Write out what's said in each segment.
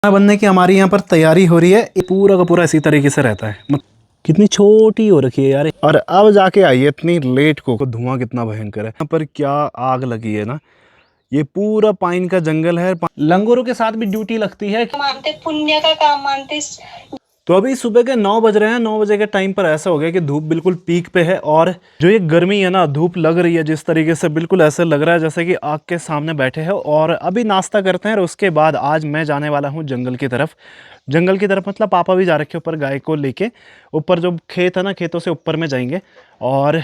खाना बनने की हमारी यहाँ पर तैयारी हो रही है। ये पूरा का पूरा इसी तरीके से रहता है। कितनी छोटी हो रखी है यार। और अब जाके आई है इतनी लेट को धुआं कितना भयंकर है। यहाँ पर क्या आग लगी है ना। ये पूरा पाइन का जंगल है। लंगूरों के साथ भी ड्यूटी लगती है। मानते पुण्य का काम मानते। तो अभी सुबह के 9 बज रहे हैं। 9 बजे के टाइम पर ऐसा हो गया कि धूप बिल्कुल पीक पे है और जो ये गर्मी है ना, धूप लग रही है जिस तरीके से, बिल्कुल ऐसा लग रहा है जैसे कि आग के सामने बैठे हैं। और अभी नाश्ता करते हैं और उसके बाद आज मैं जाने वाला हूँ जंगल की तरफ। जंगल की तरफ मतलब पापा भी जा रखे ऊपर गाय को लेके। ऊपर जो खेत है ना, खेतों से ऊपर में जाएंगे और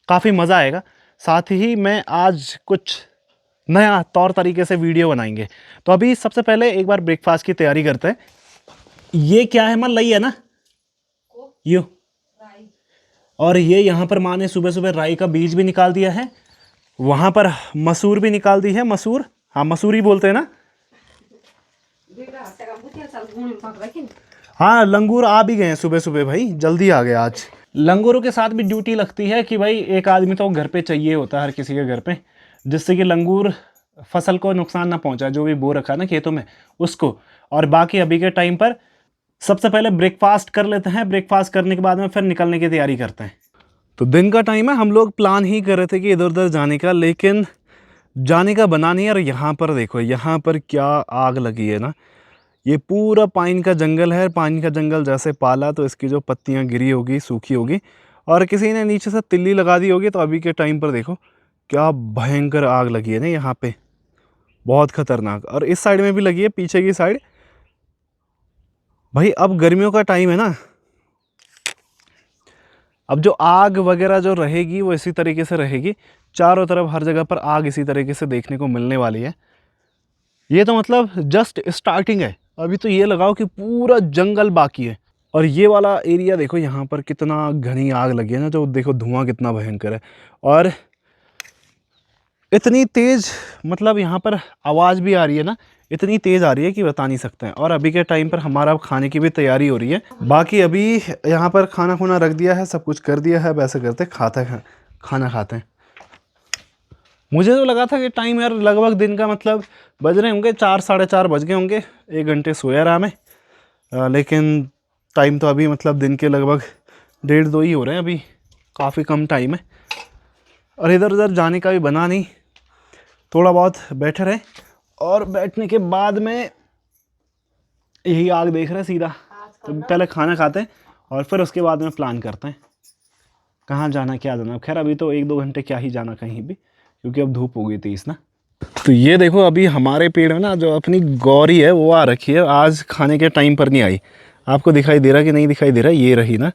काफ़ी मज़ा आएगा। साथ ही मैं आज कुछ नया तौर तरीके से वीडियो बनाएंगे। तो अभी सबसे पहले एक बार ब्रेकफास्ट की तैयारी करते हैं। ये क्या है, लई है ना यू। और ये यहाँ पर माँ ने सुबह सुबह राई का बीज भी निकाल दिया है। वहाँ पर मसूर भी निकाल दी है। मसूर, हाँ मसूर ही बोलते हैं ना। हाँ लंगूर आ भी गए हैं सुबह सुबह भाई, जल्दी आ गए आज। लंगूरों के साथ भी ड्यूटी लगती है कि भाई एक आदमी तो घर पे चाहिए होता है हर किसी के घर पे, जिससे कि लंगूर फसल को नुकसान ना पहुंचाए, जो भी बो रखा है ना खेतों में उसको। और बाकी अभी के टाइम पर सबसे पहले ब्रेकफास्ट कर लेते हैं। ब्रेकफास्ट करने के बाद में फिर निकलने की तैयारी करते हैं। तो दिन का टाइम है, हम लोग प्लान ही कर रहे थे कि इधर उधर जाने का, लेकिन जाने का बना नहीं। और यहाँ पर देखो, यहाँ पर क्या आग लगी है ना। ये पूरा पाइन का जंगल है। पाइन का जंगल जैसे पाला तो इसकी जो पत्तियाँ गिरी होगी, सूखी होगी, और किसी ने नीचे से तिल्ली लगा दी होगी। तो अभी के टाइम पर देखो क्या भयंकर आग लगी है ना यहाँ पे, बहुत खतरनाक। और इस साइड में भी लगी है, पीछे की साइड। भाई अब गर्मियों का टाइम है ना, अब जो आग वगैरह जो रहेगी वो इसी तरीके से रहेगी। चारों तरफ हर जगह पर आग इसी तरीके से देखने को मिलने वाली है। ये तो मतलब जस्ट स्टार्टिंग है। अभी तो ये लगाओ कि पूरा जंगल बाकी है। और ये वाला एरिया देखो, यहाँ पर कितना घनी आग लगी है ना, जो देखो धुआं कितना भयंकर है। और इतनी तेज़, मतलब यहाँ पर आवाज़ भी आ रही है ना, इतनी तेज़ आ रही है कि बता नहीं सकते हैं। और अभी के टाइम पर हमारा खाने की भी तैयारी हो रही है। बाकी अभी यहाँ पर खाना खुना रख दिया है, सब कुछ कर दिया है। वैसे करते खाना खाते हैं। मुझे तो लगा था कि टाइम यार लगभग दिन का मतलब बज रहे होंगे 4 साढ़े 4 बज गए होंगे। 1 घंटे सोया रहा मैं, लेकिन टाइम तो अभी मतलब दिन के लगभग 1:30-2 ही हो रहे हैं। अभी काफ़ी कम टाइम है और इधर उधर जाने का भी बना नहीं। थोड़ा बहुत बैठे रहे और बैठने के बाद में यही आग देख रहे हैं सीधा। तो पहले खाना खाते हैं और फिर उसके बाद में प्लान करते हैं कहाँ जाना, क्या जाना। खैर अभी तो 1-2 घंटे क्या ही जाना कहीं भी, क्योंकि अब धूप हो गई थी इस ना। तो ये देखो अभी हमारे पेड़ में ना जो अपनी गौरी है वो आ रखी है। आज खाने के टाइम पर नहीं आई। आपको दिखाई दे रहा कि नहीं दिखाई दे रहा, ये रही ना।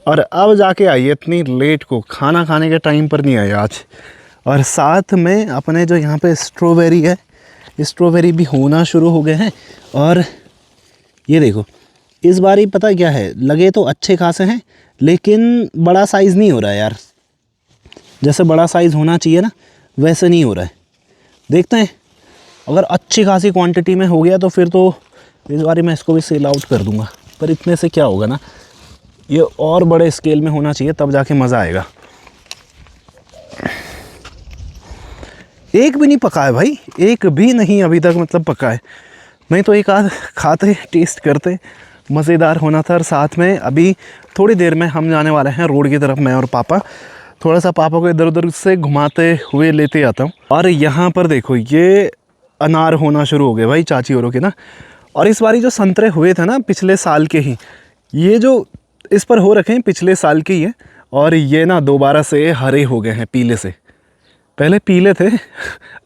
और अब जाके आई है इतनी लेट को, खाना खाने के टाइम पर नहीं आई आज। और साथ में अपने जो यहाँ पे स्ट्रॉबेरी है, स्ट्रॉबेरी भी होना शुरू हो गए हैं। और ये देखो इस बार ही पता क्या है, लगे तो अच्छे खासे हैं लेकिन बड़ा साइज़ नहीं हो रहा है यार। जैसे बड़ा साइज़ होना चाहिए ना, वैसे नहीं हो रहा है। देखते हैं, अगर अच्छी खासी क्वांटिटी में हो गया तो फिर तो इस बार मैं इसको भी सेल आउट कर दूंगा। पर इतने से क्या होगा ना, ये और बड़े स्केल में होना चाहिए, तब जाके मज़ा आएगा। एक भी नहीं पका है भाई, एक भी नहीं अभी तक मतलब पका है। नहीं तो एक आध खाते, टेस्ट करते, मज़ेदार होना था। और साथ में अभी थोड़ी देर में हम जाने वाले हैं रोड की तरफ, मैं और पापा। थोड़ा सा पापा को इधर उधर से घुमाते हुए लेते आता हूँ। और यहाँ पर देखो ये अनार होना शुरू हो गए भाई, चाची औरों के ना। और इस बारी जो संतरे हुए थे ना पिछले साल के ही, ये जो इस पर हो रखे हैं पिछले साल के ही है। और ये ना दोबारा से हरे हो गए हैं, पीले से। पहले पीले थे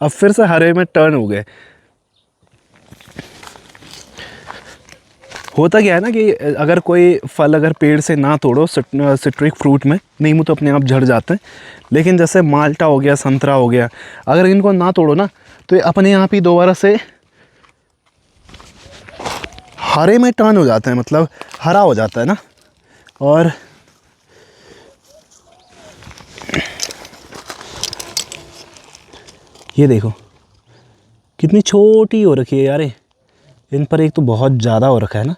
अब फिर से हरे में टर्न हो गए। होता क्या है ना कि अगर कोई फल अगर पेड़ से ना तोड़ो, सिट्रिक फ्रूट में नींबू तो अपने आप झड़ जाते हैं, लेकिन जैसे माल्टा हो गया, संतरा हो गया, अगर इनको ना तोड़ो ना तो ये अपने आप ही दोबारा से हरे में टर्न हो जाते हैं, मतलब हरा हो जाता है ना। और ये देखो कितनी छोटी हो रखी है यार। इन पर एक तो बहुत ज़्यादा हो रखा है ना,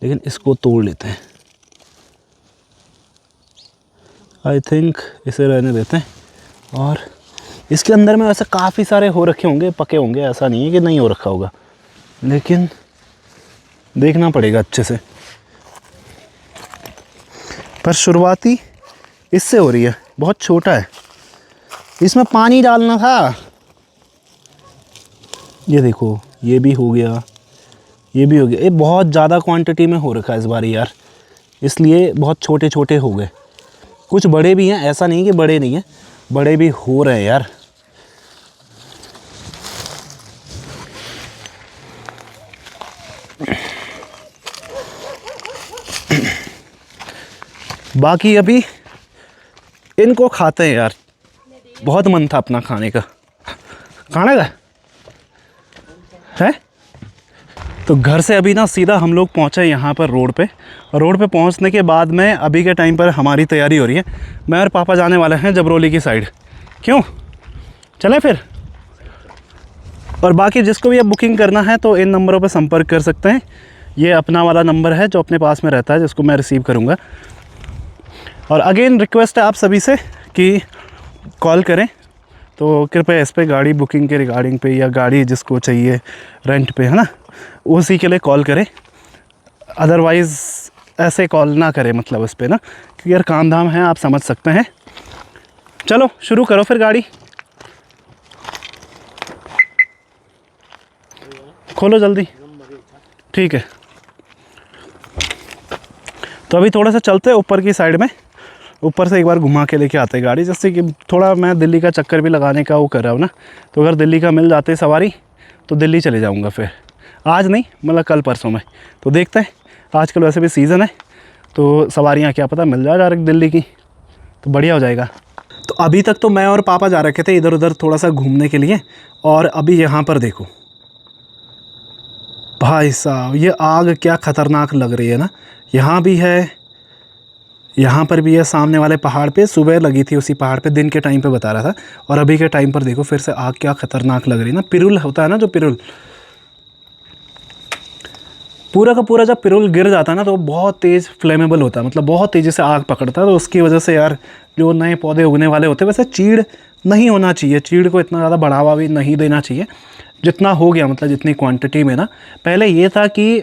लेकिन इसको तोड़ लेते हैं। आई थिंक इसे रहने देते हैं। और इसके अंदर में वैसे काफ़ी सारे हो रखे होंगे, पके होंगे, ऐसा नहीं है कि नहीं हो रखा होगा। लेकिन देखना पड़ेगा अच्छे से। पर शुरुआती इससे हो रही है, बहुत छोटा है, इसमें पानी डालना था। ये देखो, ये भी हो गया, ये भी हो गया। ये बहुत ज़्यादा क्वांटिटी में हो रखा है इस बार यार, इसलिए बहुत छोटे छोटे हो गए। कुछ बड़े भी हैं, ऐसा नहीं कि बड़े नहीं हैं, बड़े भी हो रहे हैं यार। बाकी अभी इनको खाते हैं यार, बहुत मन था अपना खाने का। खाने का है तो घर से अभी ना सीधा हम लोग पहुँचे यहाँ पर रोड पे, और रोड पे पहुँचने के बाद में अभी के टाइम पर हमारी तैयारी हो रही है। मैं और पापा जाने वाले हैं जबरोली की साइड। क्यों, चले फिर? और बाकी जिसको भी अब बुकिंग करना है तो इन नंबरों पे संपर्क कर सकते हैं। ये अपना वाला नंबर है जो अपने पास में रहता है, जिसको मैं रिसीव करूँगा। और अगेन रिक्वेस्ट है आप सभी से कि कॉल करें तो कृपया इस पे गाड़ी बुकिंग के रिगार्डिंग पे, या गाड़ी जिसको चाहिए रेंट पे, है ना, उसी के लिए कॉल करें। अदरवाइज़ ऐसे कॉल ना करें, मतलब उस पे ना, क्योंकि यार काम धाम है, आप समझ सकते हैं। चलो शुरू करो फिर गाड़ी, खोलो जल्दी। ठीक है, तो अभी थोड़ा सा चलते हैं ऊपर की साइड में, ऊपर से एक बार घुमा के लेके आते हैं गाड़ी, जैसे कि थोड़ा मैं दिल्ली का चक्कर भी लगाने का वो कर रहा हूँ ना। तो अगर दिल्ली का मिल जाते सवारी तो दिल्ली चले जाऊँगा फिर, आज नहीं मतलब कल परसों में। तो देखते हैं, आजकल वैसे भी सीज़न है तो सवारियाँ क्या पता मिल जाए डायरेक्ट दिल्ली की, तो बढ़िया हो जाएगा। तो अभी तक तो मैं और पापा जा रखे थे इधर उधर थोड़ा सा घूमने के लिए, और अभी यहाँ पर देखो भाई साहब, ये आग क्या ख़तरनाक लग रही है ना। यहाँ भी है, यहाँ पर भी है, सामने वाले पहाड़ पे सुबह लगी थी, उसी पहाड़ पे दिन के टाइम पे बता रहा था। और अभी के टाइम पर देखो फिर से आग क्या ख़तरनाक लग रही है ना। पिरुल होता है ना, जो पिरुल पूरा का पूरा, जब पिरुल गिर जाता है ना तो बहुत तेज़ फ्लेमेबल होता है, मतलब बहुत तेज़ी से आग पकड़ता है। तो उसकी वजह से यार जो नए पौधे उगने वाले होते हैं, वैसे चीड़ नहीं होना चाहिए, चीड़ को इतना ज़्यादा बढ़ावा भी नहीं देना चाहिए जितना हो गया, मतलब जितनी क्वांटिटी में ना। पहले ये था कि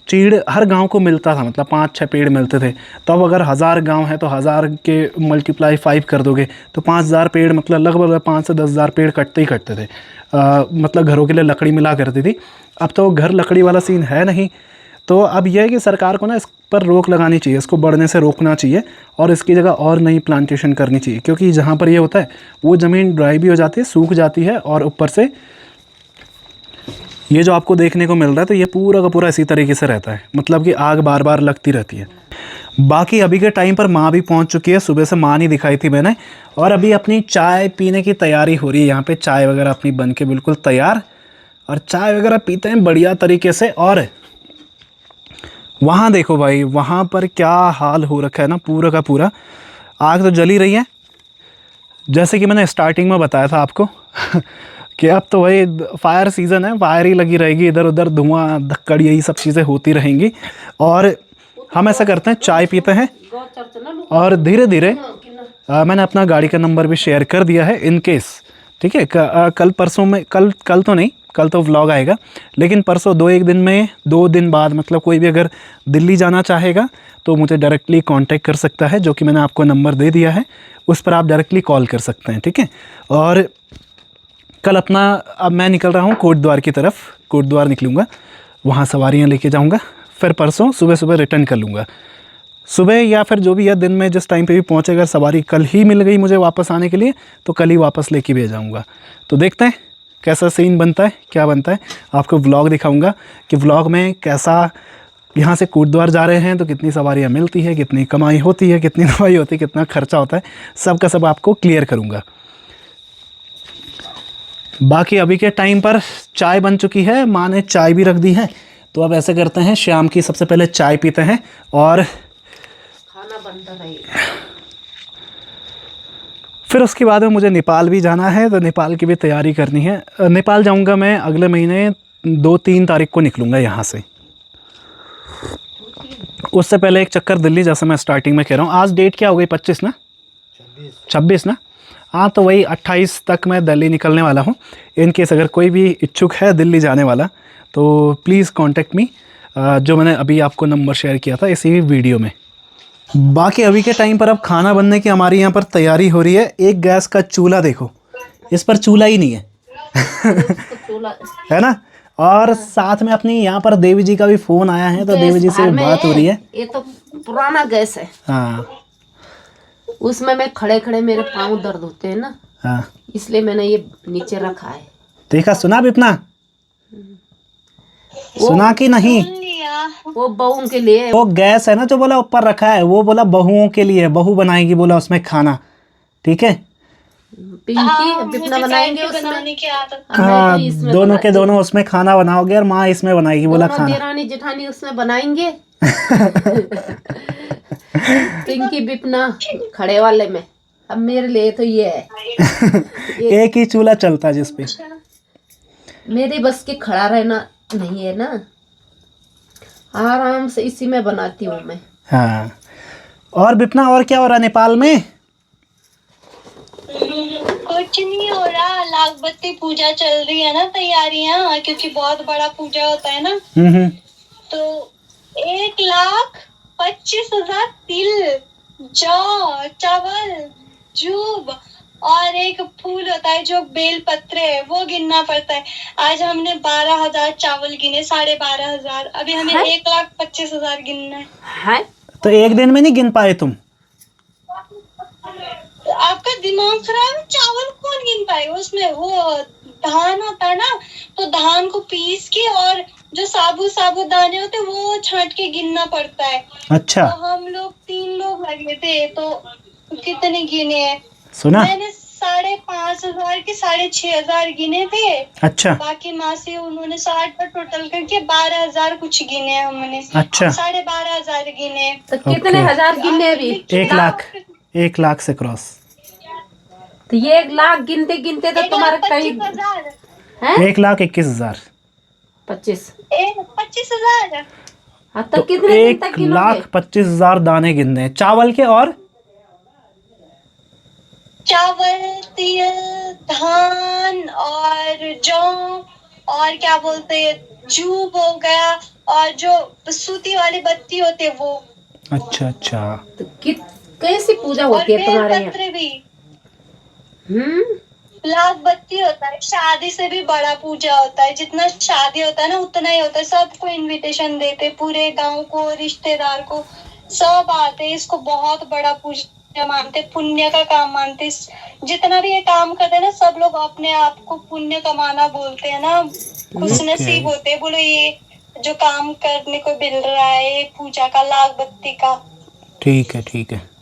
चीड़ हर गांव को मिलता था, मतलब 5-6 पेड़ मिलते थे। तो अब अगर 1000 गांव है तो 1000 के मल्टीप्लाई 5 कर दोगे तो 5000 पेड़, मतलब लगभग 5 से 10,000 पेड़ कटते ही कटते थे। मतलब घरों के लिए लकड़ी मिला करती थी। अब तो घर लकड़ी वाला सीन है नहीं। तो अब यह है कि सरकार को ना इस पर रोक लगानी चाहिए, इसको बढ़ने से रोकना चाहिए, और इसकी जगह और नई प्लांटेशन करनी चाहिए। क्योंकि जहाँ पर ये होता है वो ज़मीन ड्राई भी हो जाती है, सूख जाती है, और ऊपर से ये जो आपको देखने को मिल रहा है तो ये पूरा का पूरा इसी तरीके से रहता है, मतलब कि आग बार बार लगती रहती है। बाकी अभी के टाइम पर माँ भी पहुँच चुकी है, सुबह से माँ नहीं दिखाई थी मैंने। और अभी अपनी चाय पीने की तैयारी हो रही है। यहाँ पे चाय वगैरह अपनी बन के बिल्कुल तैयार, और चाय वगैरह पीते हैं बढ़िया तरीके से। और वहाँ देखो भाई, वहाँ पर क्या हाल हो रखा है ना, पूरा का पूरा आग तो जल ही रही है। जैसे कि मैंने स्टार्टिंग में बताया था आपको कि अब तो भाई फायर सीज़न है, फायर ही लगी रहेगी, इधर उधर धुआं धक्कड़ यही सब चीज़ें होती रहेंगी। और हम ऐसा करते हैं, चाय पीते हैं, और धीरे धीरे मैंने अपना गाड़ी का नंबर भी शेयर कर दिया है इन केस, ठीक है। कल परसों में, कल तो नहीं, कल तो व्लॉग आएगा, लेकिन परसों 2-1 दिन में, 2 दिन बाद, मतलब कोई भी अगर दिल्ली जाना चाहेगा तो मुझे डायरेक्टली कांटेक्ट कर सकता है, जो कि मैंने आपको नंबर दे दिया है, उस पर आप डायरेक्टली कॉल कर सकते हैं, ठीक है। और कल अपना, अब मैं निकल रहा हूँ कोटद्वार की तरफ, कोटद्वार निकलूँगा, वहाँ सवारियाँ लेके जाऊँगा, फिर परसों सुबह सुबह रिटर्न कर लूँगा। सुबह या फिर जो भी है दिन में जिस टाइम पे भी पहुँचे, अगर सवारी कल ही मिल गई मुझे वापस आने के लिए तो कल ही वापस लेके भी जाऊँगा। तो देखते हैं कैसा सीन बनता है, क्या बनता है। आपको व्लॉग दिखाऊँगा कि व्लॉग में कैसा, यहाँ से कोटद्वार जा रहे हैं तो कितनी सवारियाँ मिलती है, कितनी कमाई होती है, कितनी दवाई होती है, कितना खर्चा होता है, सब का सब आपको क्लियर करूँगा। बाकी अभी के टाइम पर चाय बन चुकी है, माँ ने चाय भी रख दी है। तो अब ऐसे करते हैं, शाम की सबसे पहले चाय पीते हैं और खाना बनता रहेगा। फिर उसके बाद में मुझे नेपाल भी जाना है, तो नेपाल की भी तैयारी करनी है। नेपाल जाऊंगा मैं अगले महीने 2-3 तारीख को निकलूँगा यहाँ से। उससे पहले एक चक्कर दिल्ली, जैसे मैं स्टार्टिंग में कह रहा हूँ। आज डेट क्या हो गई, 25 ना, 26 ना, हाँ, तो वही 28 तक मैं दिल्ली निकलने वाला हूँ। इन केस अगर कोई भी इच्छुक है दिल्ली जाने वाला तो प्लीज़ कांटेक्ट मी, जो मैंने अभी आपको नंबर शेयर किया था इसी वीडियो में। बाकी अभी के टाइम पर अब खाना बनने की हमारी यहाँ पर तैयारी हो रही है। एक गैस का चूल्हा देखो, इस पर चूल्हा ही नहीं है उसको चूल्हा है ना। और साथ में अपनी यहाँ पर देवी जी का भी फोन आया है, तो गैस देवी जी से बाहर भी में बात हो रही है। ये तो पुराना गैस है, हाँ उसमें मैं खड़े खड़े मेरे पाँव दर्द होते हैं ना, हाँ, इसलिए मैंने ये नीचे रखा है। देखा, सुना विपना, सुना कि नहीं। लिया। वो बहू के लिए वो गैस है ना जो बोला ऊपर रखा है, वो बोला बहुओं के लिए, बहू बनाएगी बोला उसमें खाना, ठीक है। पिंकी हाँ, बिपना मुझे बनाएंगे कैसे उसमें। बनाने की आदत। अब मैं हाँ, तो इसमें दोनों के बनाती हूँ। दोनों उसमें खाना बनाओगे और माँ इसमें बनाएगी बोला दोनों खाना। देरानी जेठानी उसमें बनाएंगे। पिंकी बिपना खड़े वाले में। अब मेरे लिए तो ये है एक ही चूल्हा चलता है जिसपे। मेरे बस के खड़ा रहना नहीं है ना, आराम से इसी में बनाती हूँ मैं। हाँ, और विपना और क्या हो रहा है नेपाल में? कुछ नहीं हो रहा, लाख बत्ती पूजा चल रही है ना, तैयारियां, क्योंकि बहुत बड़ा पूजा होता है ना। हम्म। तो 1,25,000 तिल, जौ, चावल, जूब और एक फूल होता है जो बेल पत्र है, वो गिनना पड़ता है। आज हमने 12,000 चावल गिने, 12,500। अभी हमें है? 1,25,000 गिनना है। है तो एक दिन में नहीं गिन पाए तुम? आपका दिमाग खराब है, चावल कौन गिन पाए? उसमें वो धान होता है ना, तो धान को पीस के और जो साबुत दाने होते हैं वो छांट के गिनना पड़ता है। अच्छा, तो हम लोग 3 लोग लगे थे, तो कितने गिने हैं? सुना। मैंने 5,500 के 6,500 गिने थे। अच्छा बाकी माँ से उन्होंने 60 पर टोटल करके 12,000 कुछ गिने हैं हमने। अच्छा। 12,500 गिने। तो कितने ओके। हजार गिने अभी? 1 लाख से क्रॉस। तो ये 1,00,000 गिनते गिनते तो तुम्हारे कई 1,25,000। हैं? 1,21,000। 25। 25,000। हाँ, तो तो कितने दिन तक गिनोगे? 1,25,000 दाने गिनने हैं चावल के, और चावल, तिल, धान और जौ और क्या बोलते हैं, जूब हो गया, और जो सूती वाली बत्ती होते हैं वो, अच्छा अच्छा। तो कैसी पूजा और होती है बेल तुम्हारे यहाँ? पत्र भी। हम्म। लाख बत्ती होता है, शादी से भी बड़ा पूजा होता है। जितना शादी होता है ना उतना ही होता है। सबको इनविटेशन देते, पूरे गांव को, रिश्तेदार को, सब आते हैं। इसको बहुत बड़ा पूजा मानते, पुण्य का काम मानते। जितना भी ये काम करते हैं ना, सब लोग अपने आप को पुण्य कमाना बोलते हैं ना, खुश नसीब होते हैं। बोलो ये जो काम करने को मिल रहा है, ये पूजा का, लाख बत्ती का। ठीक है ठीक है।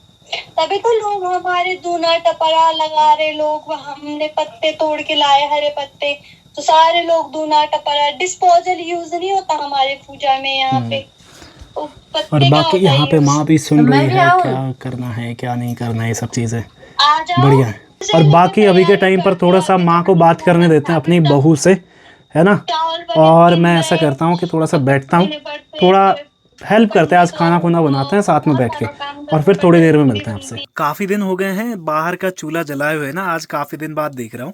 तभी तो लोग हमारे दूना टपरा लगा रहे लोग, हमने पत्ते तोड़ के लाए, हरे पत्ते, तो सारे लोग दूना टपरा, डिस्पोजल यूज नहीं होता हमारे पूजा में यहाँ पे, तो और पत्ते का बाकी होता यहाँ पे use। माँ भी सुन तो मैं रही भी है आऊँ? क्या करना है क्या नहीं करना है, ये सब चीज़ें आ जाओ। बढ़िया है। और बाकी अभी के टाइम पर थोड़ा सा माँ को बात करने देते हैं अपनी बहू से, है ना। और मैं ऐसा करता हूँ कि थोड़ा सा बैठता हूँ, थोड़ा हेल्प करते हैं, आज खाना खुना बनाते हैं साथ में बैठ के, और फिर थोड़ी देर में मिलते हैं आपसे। काफ़ी दिन हो गए हैं बाहर का चूल्हा जलाए हुए ना, आज काफ़ी दिन बाद देख रहा हूँ।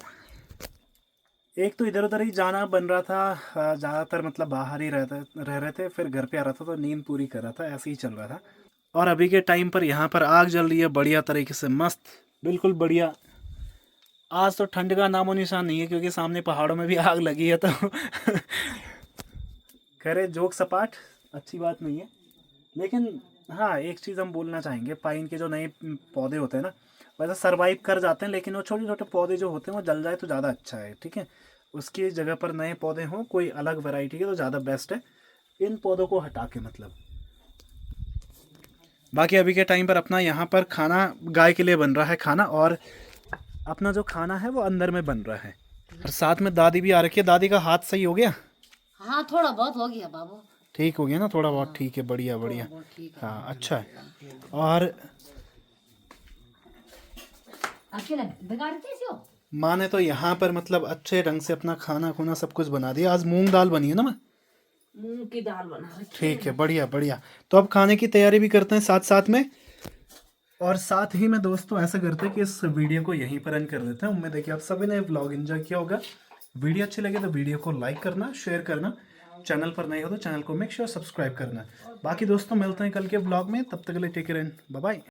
एक तो इधर उधर ही जाना बन रहा था, ज़्यादातर मतलब बाहर ही रह रहे थे, फिर घर पे आ रहा था तो नींद पूरी कर रहा था, ऐसे ही चल रहा था। और अभी के टाइम पर यहाँ पर आग जल रही है बढ़िया तरीके से, मस्त, बिल्कुल बढ़िया। आज तो ठंड का नामो निशान नहीं है क्योंकि सामने पहाड़ों में भी आग लगी है, तो खैर जोक सपाट अच्छी बात नहीं है, लेकिन हाँ एक चीज़ हम बोलना चाहेंगे, पाइन के जो नए पौधे होते हैं ना, वैसे सरवाइव कर जाते हैं, लेकिन वो छोटे छोटे पौधे जो होते हैं वो जल जाए तो ज़्यादा अच्छा है, ठीक है। उसकी जगह पर नए पौधे हों कोई अलग वैरायटी के तो ज़्यादा बेस्ट है, इन पौधों को हटा के मतलब। बाकी अभी के टाइम पर अपना यहाँ पर खाना गाय के लिए बन रहा है खाना, और अपना जो खाना है वो अंदर में बन रहा है, और साथ में दादी भी आ रखी है। दादी का हाथ सही हो गया? हाँ, थोड़ा बहुत हो गया बाबू। ठीक हो गया ना, थोड़ा बहुत ठीक है, बढ़िया बढ़िया। हाँ अच्छा है। और माँ ने तो यहाँ पर मतलब अच्छे ढंग से अपना खाना खुना सब कुछ बना दिया। आज मूंग दाल बनी है ना माँ? मूंग की दाल बना रही। ठीक है, बढ़िया बढ़िया। तो अब खाने की तैयारी भी करते हैं साथ साथ में, और साथ ही में दोस्तों ऐसा करते हैं कि इस वीडियो को यहीं पर एंड कर देते हैं। उम्मीद है कि आप सभी ने व्लॉग एंजॉय किया होगा। वीडियो अच्छी लगे तो वीडियो को लाइक करना, शेयर करना, चैनल पर नए हो तो चैनल को मेक श्योर सब्सक्राइब करना। बाकी दोस्तों मिलते हैं कल के व्लॉग में, तब तक के लिए take care and bye bye.